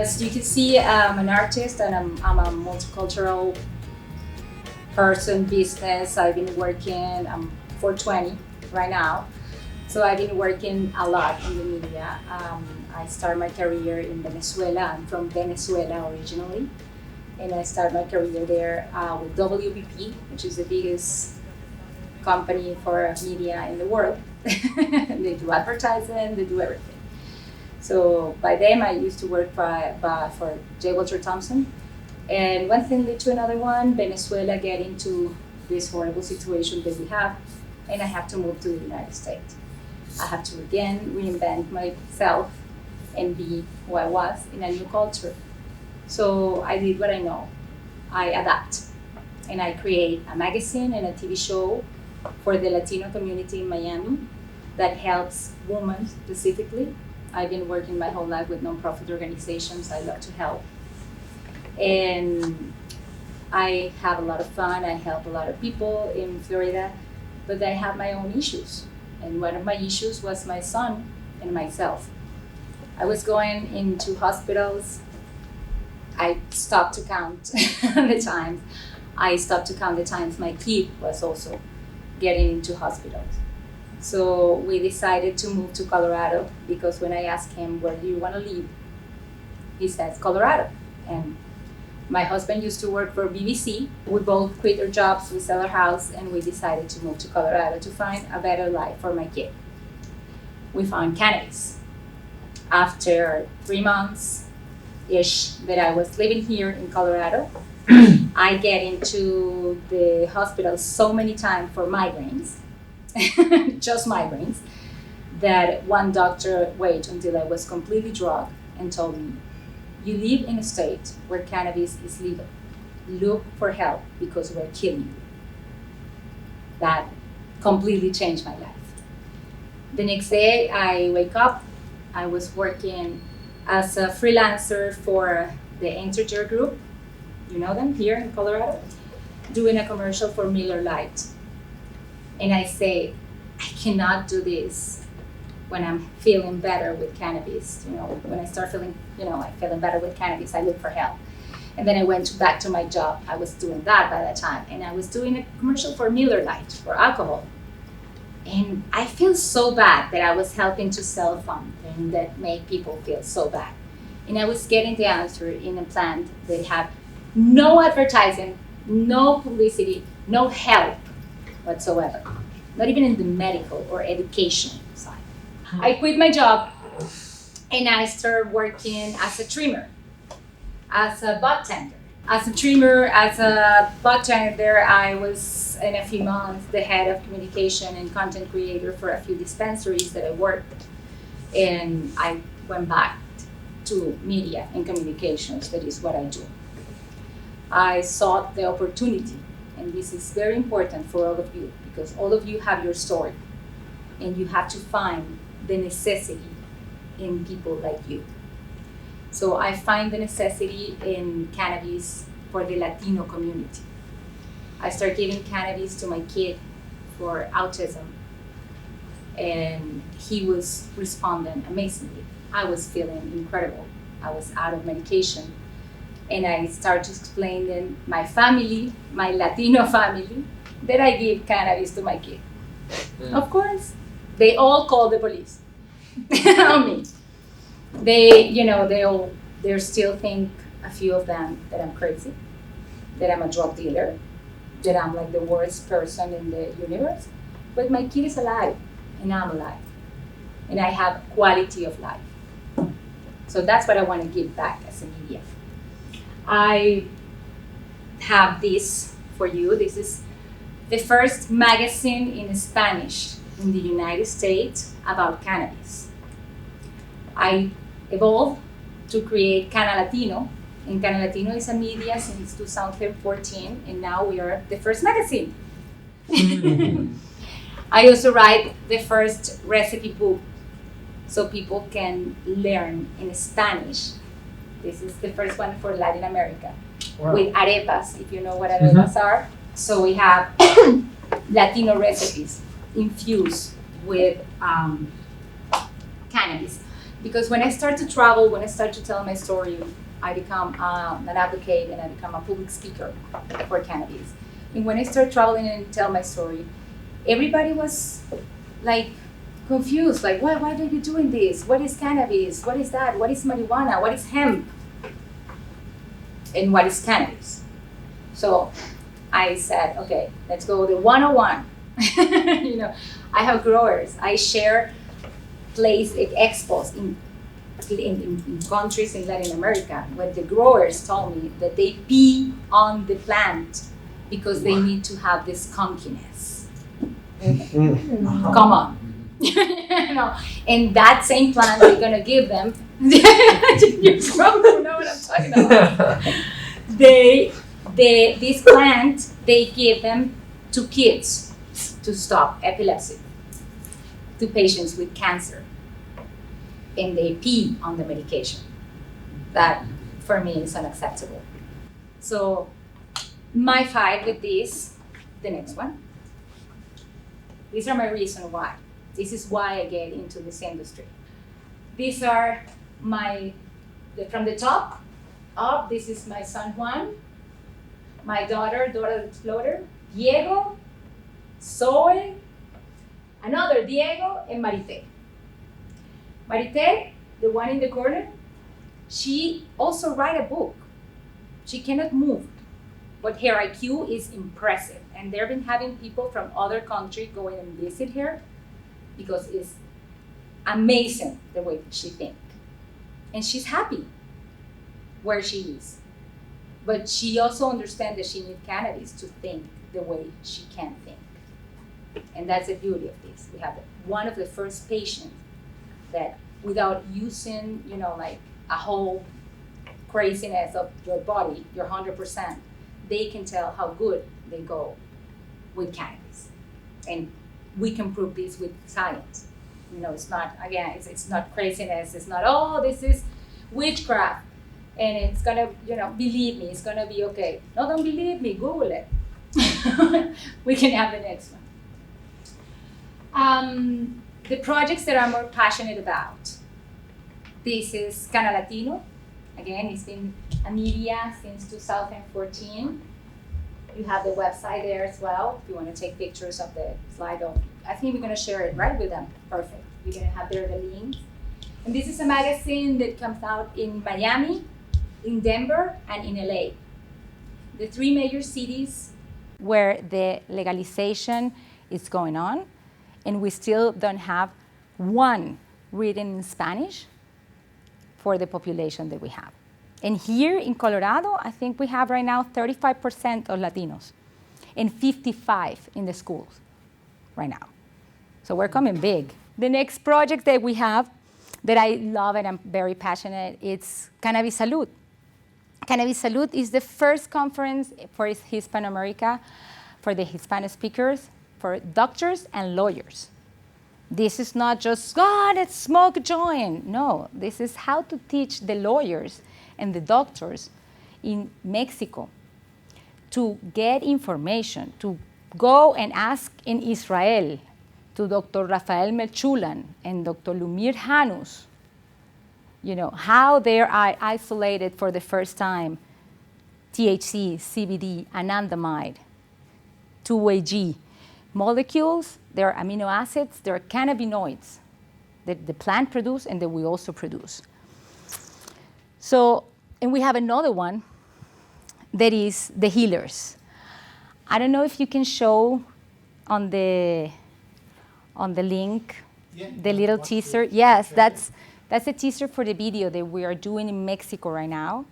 as you can see, I'm an artist and I'm a multicultural person, business. I've been working, I'm 420 right now. So I've been working a lot in the media. I started my career in Venezuela. I'm from Venezuela originally. And I started my career there with WPP, which is the biggest company for media in the world. They do advertising, they do everything. So by then I used to work for J. Walter Thompson. And one thing led to another one, Venezuela get into this horrible situation that we have, and I have to move to the United States. I have to again reinvent myself and be who I was in a new culture. So I did what I know. I adapt, and I create a magazine and a TV show for the Latino community in Miami that helps women specifically. I've been working my whole life with nonprofit organizations. I love to help. And I have a lot of fun. I help a lot of people in Florida, but I have my own issues. And one of my issues was my son and myself. I was going into hospitals. I stopped to count the times. I stopped to count the times my kid was also getting into hospitals. So we decided to move to Colorado because when I asked him, where do you want to live? He says, Colorado. And my husband used to work for BBC. We both quit our jobs, we sell our house, and we decided to move to Colorado to find a better life for my kid. We found Cannabis. After 3 months-ish that I was living here in Colorado, I get into the hospital so many times for migraines, just migraines, that one doctor waited until I was completely drugged and told me, you live in a state where cannabis is legal. Look for help because we're killing you. That completely changed my life. The next day I wake up, I was working as a freelancer for the Integer Group, you know them, here in Colorado, doing a commercial for Miller Lite. And I say, I cannot do this when I'm feeling better with cannabis. You know, when I start feeling, I'm feeling better with cannabis, I look for help. And then I went back to my job. I was doing that by that time. And I was doing a commercial for Miller Lite, for alcohol. And I feel so bad that I was helping to sell something that made people feel so bad. And I was getting the answer in a plant that had no advertising, no publicity, no help whatsoever. Not even in the medical or education side. I quit my job and I started working as a trimmer, as a bud tender. As a trimmer, as a bud tender, I was in a few months the head of communication and content creator for a few dispensaries that I worked. And I went back to media and communications. That is what I do. I sought the opportunity, and this is very important for all of you because all of you have your story and you have to find the necessity in people like you. So I find the necessity in cannabis for the Latino community. I started giving cannabis to my kid for autism, and he was responding amazingly. I was feeling incredible. I was out of medication, and I started to explain in my family, my Latino family, that I give cannabis to my kid. Of course, they all call the police on me. They still think, a few of them, that I'm crazy, that I'm a drug dealer, that I'm like the worst person in the universe. But my kid is alive, and I'm alive, and I have quality of life. So that's what I want to give back as a media. I have this for you. This is the first magazine in Spanish in the United States about cannabis. I evolved to create Cannalatino, and Cannalatino is a media since 2014, and now we are the first magazine. I also write the first recipe book so people can learn in Spanish. This is the first one for Latin America. Wow. With arepas, if you know what arepas are. So we have Latino recipes infused with cannabis. Because when I start to travel, when I start to tell my story, I become an advocate and I become a public speaker for cannabis. And when I start traveling and tell my story, everybody was like confused, like, why are you doing this? What is cannabis? What is that? What is marijuana? What is hemp? And what is cannabis? So I said, okay, let's go the 101. You know, I have growers. I share expos in countries in Latin America where the growers told me that they pee on the plant because they need to have this skunkiness. Come on. You know, and that same plant they're gonna give them. You probably know what I'm talking about. This plant they give them to kids to stop epilepsy, to patients with cancer, and they pee on the medication. That for me is unacceptable. So my fight with this, the next one. These are my reasons why. This is why I get into this industry. These are from the top up, this is my son Juan, my daughter the Explorer, Diego, Zoe, another Diego, and Marite. Marite, the one in the corner, she also write a book. She cannot move, but her IQ is impressive. And they've been having people from other countries go in and visit her because it's amazing the way she thinks. And she's happy where she is. But she also understands that she needs cannabis to think the way she can think. And that's the beauty of this. We have one of the first patients that without using, like a whole craziness of your body, your 100%, they can tell how good they go with cannabis. And we can prove this with science. It's not, again, it's not craziness. It's not, oh, this is witchcraft. And it's gonna, believe me, it's gonna be okay. No, don't believe me, Google it. We can have the next one. The projects that I'm more passionate about. This is Cannalatino. Again, it's been a media since 2014. You have the website there as well. If you want to take pictures of the slide, I think we're going to share it right with them. Perfect. We're going to have there the links. And this is a magazine that comes out in Miami, in Denver, and in LA. The three major cities where the legalization is going on, and we still don't have one written in Spanish for the population that we have. And here in Colorado, I think we have right now 35% of Latinos and 55 in the schools right now. So we're coming big. The next project that we have that I love and I'm very passionate, it's Cannabis Salud. Cannabis Salud is the first conference for Hispanoamerica, for the Hispanic speakers, for doctors and lawyers. This is not just, let's smoke a joint. No, this is how to teach the lawyers and the doctors in Mexico to get information, to go and ask in Israel to Dr. Rafael Melchulan and Dr. Lumir Hanus, how they are isolated for the first time, THC, CBD, anandamide, 2-AG molecules, they're amino acids, they're cannabinoids that the plant produce and that we also produce. So, and we have another one that is the healers. I don't know if you can show on the link, the little teaser. Yes, that's a teaser for the video that we are doing in Mexico right now.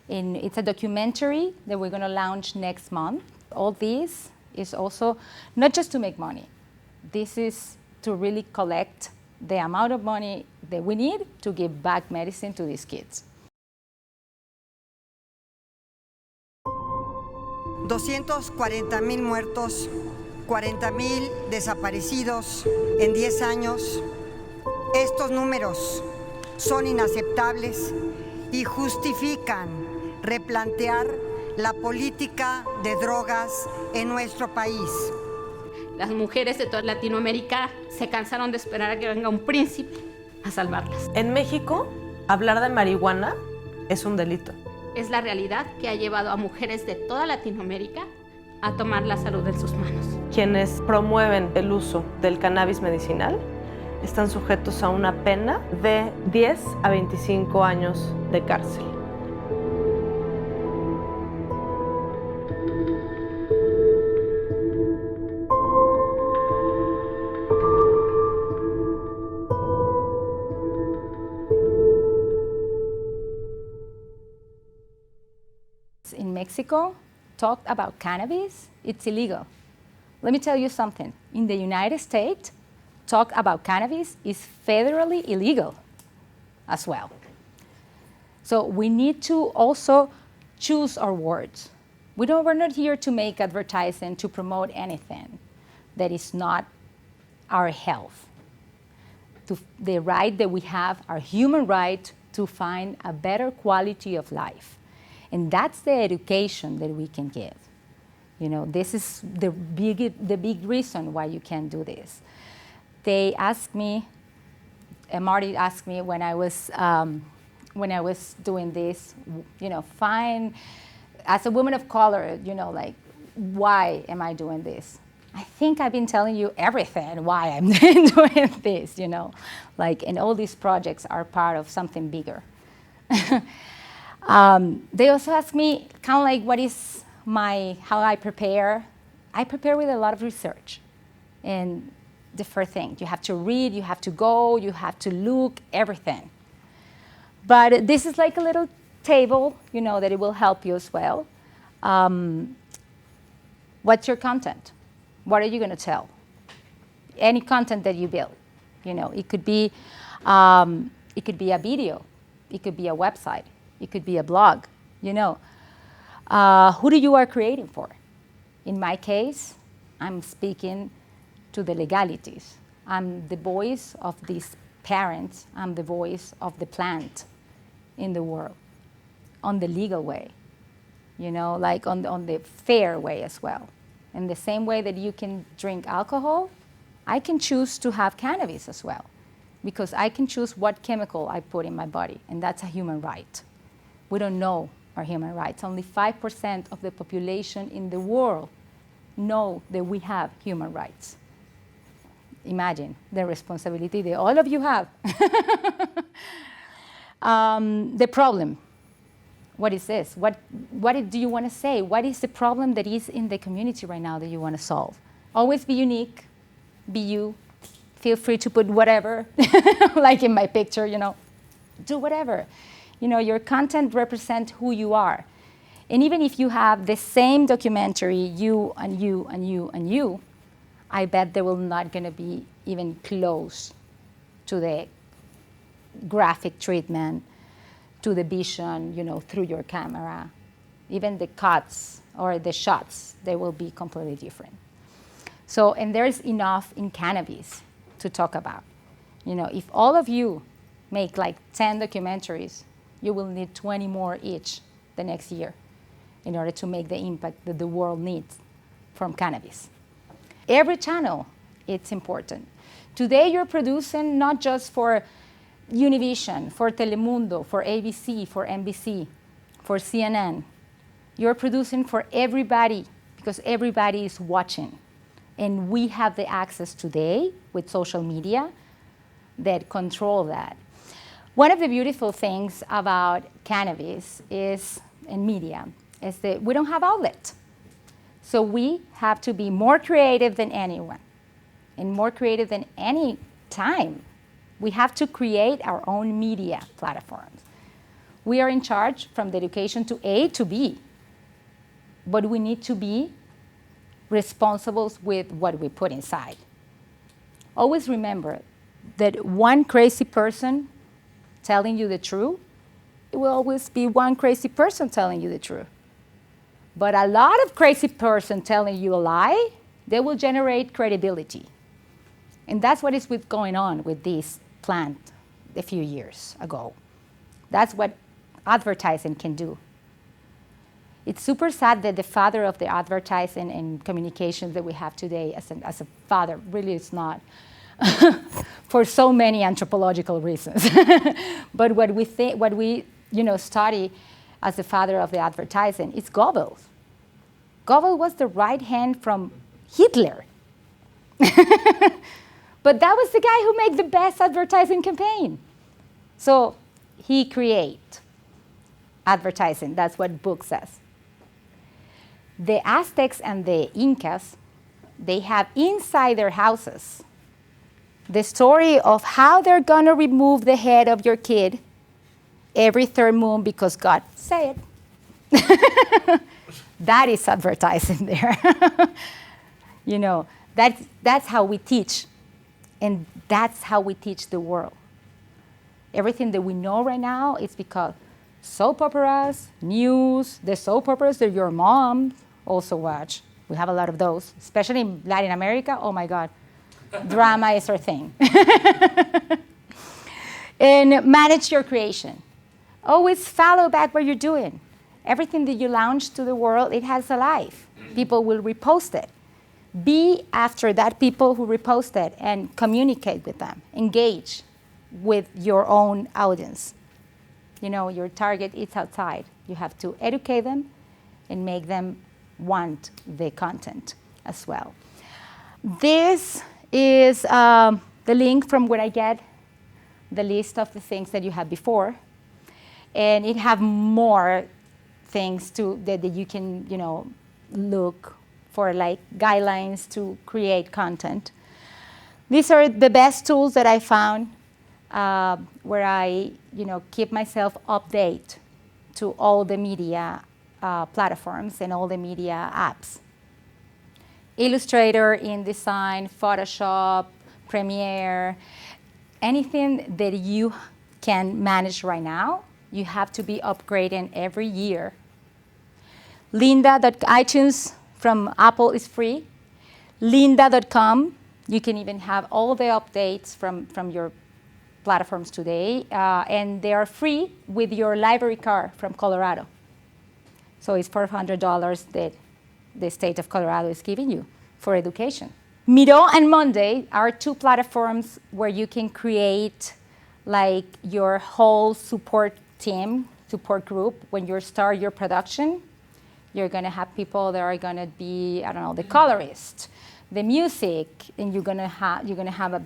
And it's a documentary that we're gonna launch next month. All this is also not just to make money. This is to really collect the amount of money that we need to give back medicine to these kids. 240,000 muertos, 40,000 desaparecidos en 10 años. Estos números son inaceptables y justifican replantear la política de drogas en nuestro país. Las mujeres de toda Latinoamérica se cansaron de esperar a que venga un príncipe a salvarlas. En México, hablar de marihuana es un delito. Es la realidad que ha llevado a mujeres de toda Latinoamérica a tomar la salud en sus manos. Quienes promueven el uso del cannabis medicinal están sujetos a una pena de 10 a 25 años de cárcel. In Mexico, talk about cannabis, it's illegal. Let me tell you something. In the United States, talk about cannabis is federally illegal as well. So we need to also choose our words. We're not here to make advertising, to promote anything that is not our health. The right that we have, our human right to find a better quality of life. And that's the education that we can give. You know, this is the big reason why you can do this. They asked me, Marty asked me when I was doing this, you know, fine, as a woman of color, you know, like, why am I doing this? I think I've been telling you everything why I'm doing this, you know, like, and all these projects are part of something bigger. They also asked me kind of like what is how I prepare. I prepare with a lot of research. And the first thing, you have to read, you have to go, you have to look, everything. But this is like a little table, you know, that it will help you as well. What's your content? What are you going to tell? Any content that you build, you know, it could be a video, it could be a website, it could be a blog, you know. Who do you are creating for? In my case, I'm speaking to the legalities. I'm the voice of these parents. I'm the voice of the plant in the world, on the legal way, you know, like on the fair way as well. In the same way that you can drink alcohol, I can choose to have cannabis as well, because I can choose what chemical I put in my body, and that's a human right. We don't know our human rights. Only 5% of the population in the world know that we have human rights. Imagine the responsibility that all of you have. The problem, what is this? What do you want to say? What is the problem that is in the community right now that you want to solve? Always be unique, be you. Feel free to put whatever, like in my picture, you know, do whatever. You know, your content represents who you are. And even if you have the same documentary, you and you and you and you, I bet they will not going to be even close to the graphic treatment, to the vision, you know, through your camera. Even the cuts or the shots, they will be completely different. So, and there's enough in cannabis to talk about. You know, if all of you make like 10 documentaries, you will need 20 more each the next year in order to make the impact that the world needs from cannabis. Every channel, it's important. Today you're producing not just for Univision, for Telemundo, for ABC, for NBC, for CNN. You're producing for everybody because everybody is watching. And we have the access today with social media that control that. One of the beautiful things about cannabis is, in media, is that we don't have outlet. So we have to be more creative than anyone and more creative than any time. We have to create our own media platforms. We are in charge from the education to A to B, but we need to be responsible with what we put inside. Always remember that one crazy person telling you the truth, it will always be one crazy person telling you the truth. But a lot of crazy person telling you a lie, they will generate credibility. And that's what is going on with this plant a few years ago. That's what advertising can do. It's super sad that the father of the advertising and communications that we have today as a father really is not for so many anthropological reasons. But what we study as the father of the advertising is Goebbels. Goebbels was the right hand from Hitler. But that was the guy who made the best advertising campaign. So he created advertising. That's what book says. The Aztecs and the Incas, they have inside their houses the story of how they're going to remove the head of your kid every third moon because God said it. That is advertising there. That's how we teach. And that's how we teach the world. Everything that we know right now is because soap operas, news, the soap operas that your mom also watch. We have a lot of those, especially in Latin America. Oh my God, drama is our thing. And manage your creation. Always follow back what you're doing. Everything that you launch to the world, it has a life. People will repost it. Be after that people who repost it and communicate with them. Engage with your own audience. Your target is outside. You have to educate them and make them want the content as well. This is the link from where I get the list of the things that you had before. And it have more things that you can, look for, like guidelines to create content. These are the best tools that I found where I, keep myself update to all the media platforms and all the media apps. Illustrator, InDesign, Photoshop, Premiere, anything that you can manage right now, you have to be upgrading every year. Lynda.iTunes from Apple is free. Lynda.com, you can even have all the updates from your platforms today, and they are free with your library card from Colorado. So it's $400 that the state of Colorado is giving you for education. Miro and Monday are two platforms where you can create like your whole support team, support group. When you start your production, you're going to have people that are going to be, the colorist, the music, and you're going to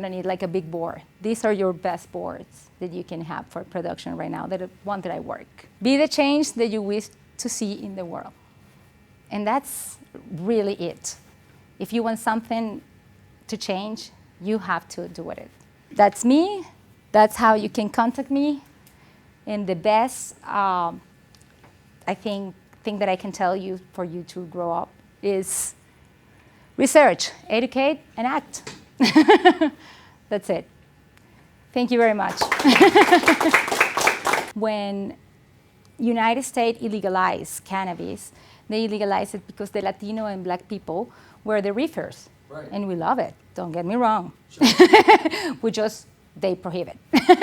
need like a big board. These are your best boards that you can have for production right now, the one that I work. Be the change that you wish to see in the world. And that's really it. If you want something to change, you have to do it. That's me. That's how you can contact me. And the best, thing that I can tell you for you to grow up is research, educate, and act. That's it. Thank you very much. When United States illegalized cannabis, they legalized it because the Latino and Black people were the reefers. Right. And we love it, don't get me wrong. Sure. They prohibit. Sure.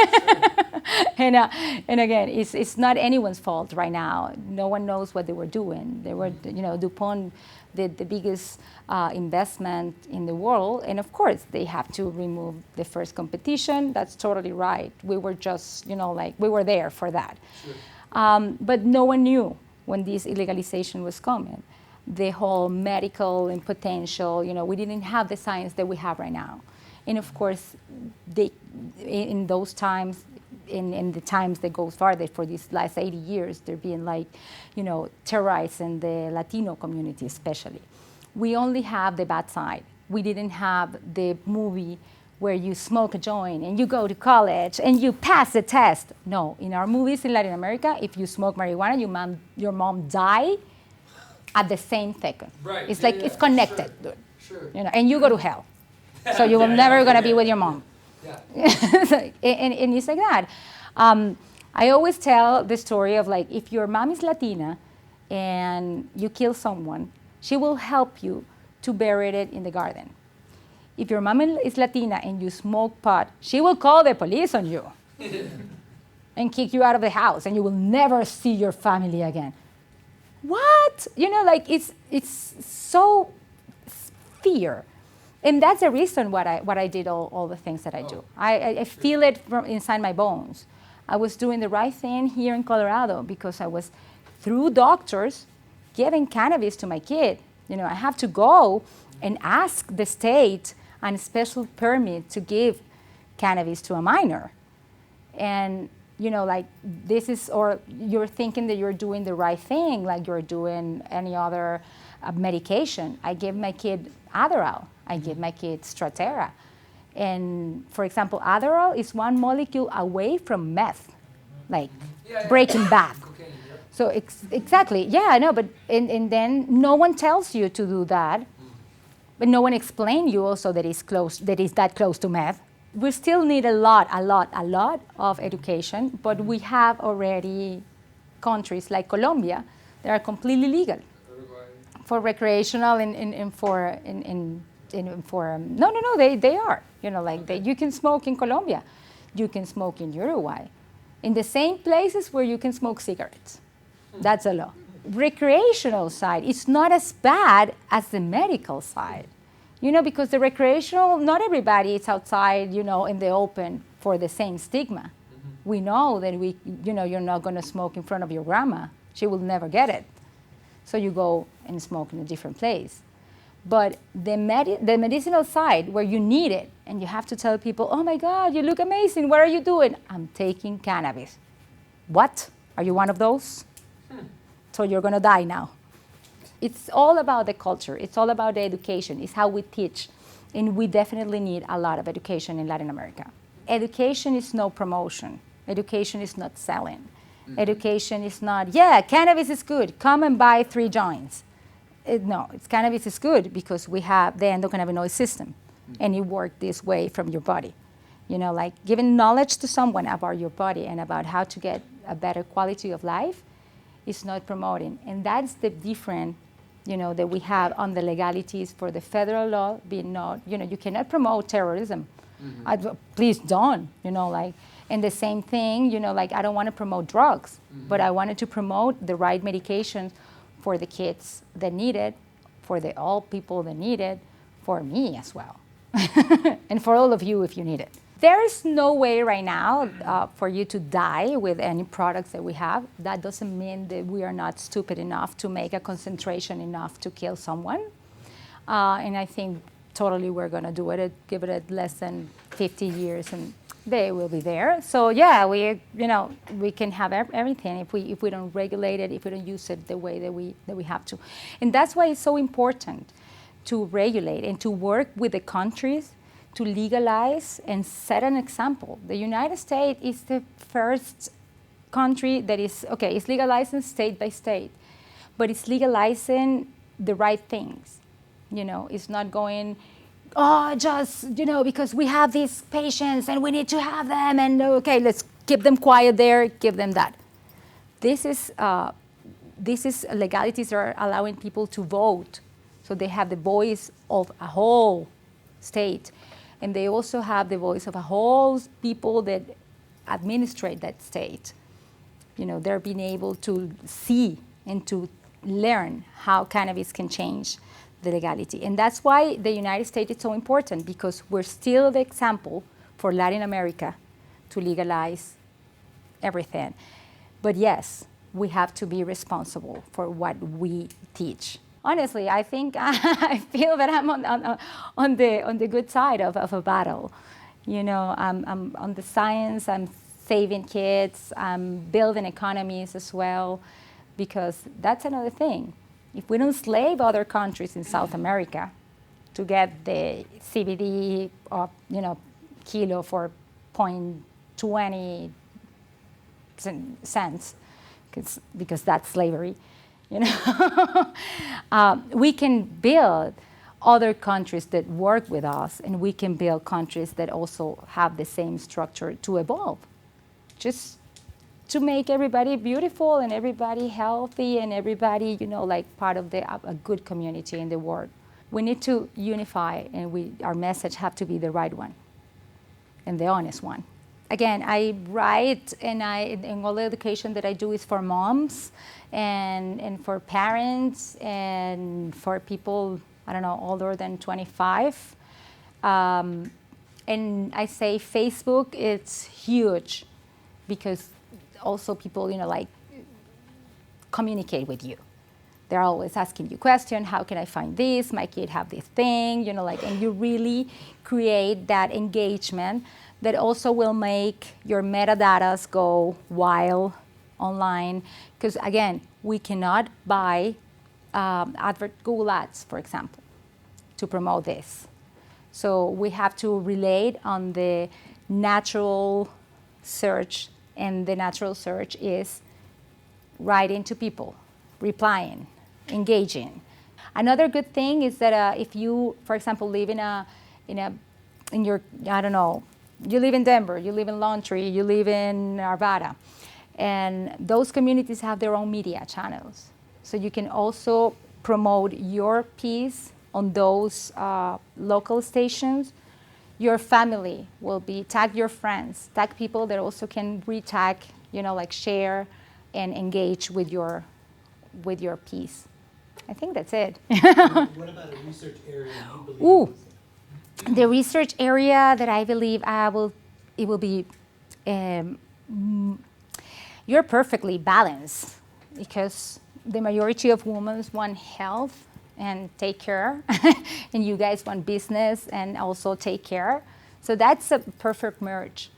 And again, it's not anyone's fault right now. No one knows what they were doing. They were, DuPont did the biggest investment in the world, and of course they have to remove the first competition. That's totally right. We were just, we were there for that. Sure. But no one knew when this illegalization was coming. The whole medical and potential, we didn't have the science that we have right now. And of course, in those times, in the times that goes farther for these last 80 years, they're being terrorizing the Latino community especially. We only have the bad side. We didn't have the movie where you smoke a joint and you go to college and you pass the test. No, in our movies in Latin America, if you smoke marijuana, your mom die at the same second. Right. It's it's connected. Sure. And you go to hell. So you will never gonna be with your mom. Yeah. and it's like that. I always tell the story of if your mom is Latina and you kill someone, she will help you to bury it in the garden. If your mom is Latina and you smoke pot, she will call the police on you and kick you out of the house, and you will never see your family again. What? It's so fear. And that's the reason what I did all the things that I do. I feel it from inside my bones. I was doing the right thing here in Colorado because I was, through doctors, giving cannabis to my kid. You know, I have to go and ask the state on a special permit to give cannabis to a minor. And, you know, like this is, or you're thinking that you're doing the right thing, like you're doing any other medication. I give my kid Adderall. I give my kid Strattera. And for example, Adderall is one molecule away from meth, like Breaking Bad. So exactly, yeah, I know, but and then no one tells you to do that, but no one explains you also that it's that close to meth. We still need a lot of education, but we have already countries like Colombia that are completely legal for recreational and for they are, you know, like you can smoke in Colombia, you can smoke in Uruguay, in the same places where you can smoke cigarettes. That's a law. Recreational side, it's not as bad as the medical side, you know, because the recreational, not everybody is outside, you know, in the open for the same stigma. We know that you're not going to smoke in front of your grandma. She will never get it. So you go and smoke in a different place. But the medicinal side, where you need it, and you have to tell people, oh my God, you look amazing, what are you doing? I'm taking cannabis. What? Are you one of those? So you're gonna die now. It's all about the culture, it's all about the education, it's how we teach. And we definitely need a lot of education in Latin America. Education is no promotion. Education is not selling. Education is not, yeah, cannabis is good, come and buy 3 joints. Cannabis is good because we have the endocannabinoid system, and it works this way from your body. You know, like giving knowledge to someone about your body and about how to get a better quality of life is not promoting. And that's the difference, you know, that we have on the legalities for the federal law being not, you know, you cannot promote terrorism. Please don't, you know, like, and the same thing, you know, like I don't want to promote drugs, but I wanted to promote the right medications for the kids that need it, for the old people that need it, for me as well, and for all of you if you need it. There is no way right now for you to die with any products that we have. That doesn't mean that we are not stupid enough to make a concentration enough to kill someone. And I think totally we're going to do it, give it less than 50 years, and they will be there. So yeah, we can have everything if we don't regulate it, if we don't use it the way that we have to. And that's why it's so important to regulate and to work with the countries to legalize and set an example. The United States is the first country that is, okay, it's legalizing state by state, but it's legalizing the right things. You know, it's not going, oh, just, you know, because we have these patients and we need to have them, and okay, let's keep them quiet there, give them that. This is legalities that are allowing people to vote, so they have the voice of a whole state, and they also have the voice of a whole people that administrate that state. You know, they're being able to see and to learn how cannabis can change the legality. And that's why the United States is so important, because we're still the example for Latin America to legalize everything. But yes, we have to be responsible for what we teach. Honestly, I think I feel that I'm on the good side of a battle. You know, I'm on the science, I'm saving kids, I'm building economies as well, because that's another thing. If we don't slave other countries in South America to get the CBD or, you know, kilo for 0.20 cents, because that's slavery, you know, we can build other countries that work with us, and we can build countries that also have the same structure to evolve, just to make everybody beautiful and everybody healthy and everybody, you know, like part of a good community in the world. We need to unify, and our message have to be the right one and the honest one. Again, I write, and all the education that I do is for moms and for parents and for people, I don't know, older than 25. And I say Facebook, it's huge because also people, like communicate with you. They're always asking you questions. How can I find this? My kid have this thing, and you really create that engagement that also will make your metadatas go wild online. Because again, we cannot buy Google ads, for example, to promote this. So we have to relate on the natural search, and the natural search is writing to people, replying, engaging. Another good thing is that if you, for example, live you live in Denver, you live in Laundry, you live in Arvada, and those communities have their own media channels. So you can also promote your piece on those local stations. Your family will tag your friends, tag people that also can retag, share and engage with your piece. I think that's it. What about a research area you believe? The research area that I believe it will be, you're perfectly balanced, because the majority of women want health and take care, and you guys want business and also take care. So that's a perfect merge.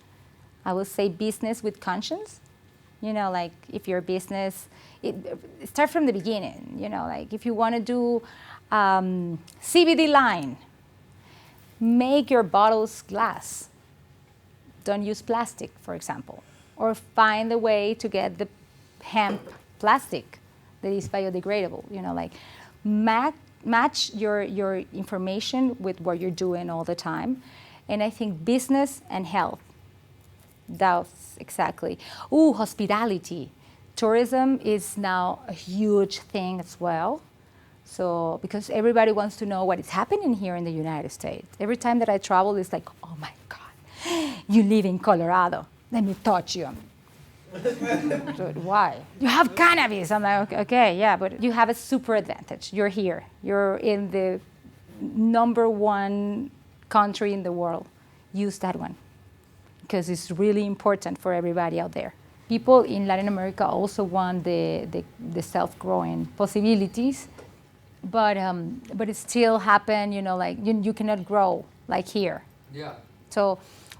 I would say business with conscience. If your business, start from the beginning. If you want to do CBD line, make your bottles glass. Don't use plastic, for example. Or find a way to get the hemp plastic that is biodegradable. Match your information with what you're doing all the time. And I think business and health. That's exactly. Hospitality. Tourism is now a huge thing as well. So, because everybody wants to know what is happening here in the United States. Every time that I travel, it's like, oh my God, you live in Colorado. Let me touch you. So, why? You have cannabis. I'm like, okay, yeah, but you have a super advantage. You're here. You're in the #1 country in the world. Use that one, because it's really important for everybody out there. People in Latin America also want the self-growing possibilities, but it still happen, you cannot grow like here. Yeah. So,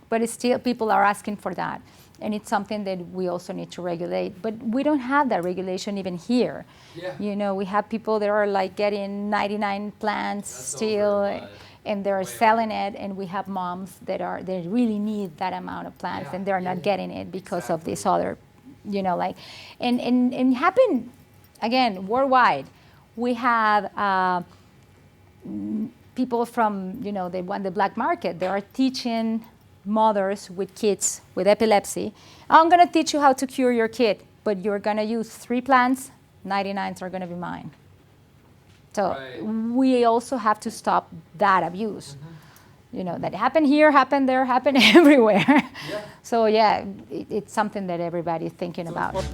but it's still, people are asking for that. And it's something that we also need to regulate. But we don't have that regulation even here. Yeah. We have people that are getting 99 plants still, and they're selling it. And we have moms that really need that amount of plants, and they're not getting it because of this other, and happen, again, worldwide. We have people from, they want the black market. They are teaching mothers with kids with epilepsy, I'm going to teach you how to cure your kid, but you're going to use 3 plants, 99s are going to be mine. So we also have to stop that abuse. That happened here, happened there, happened everywhere. So it's something that everybody is thinking about.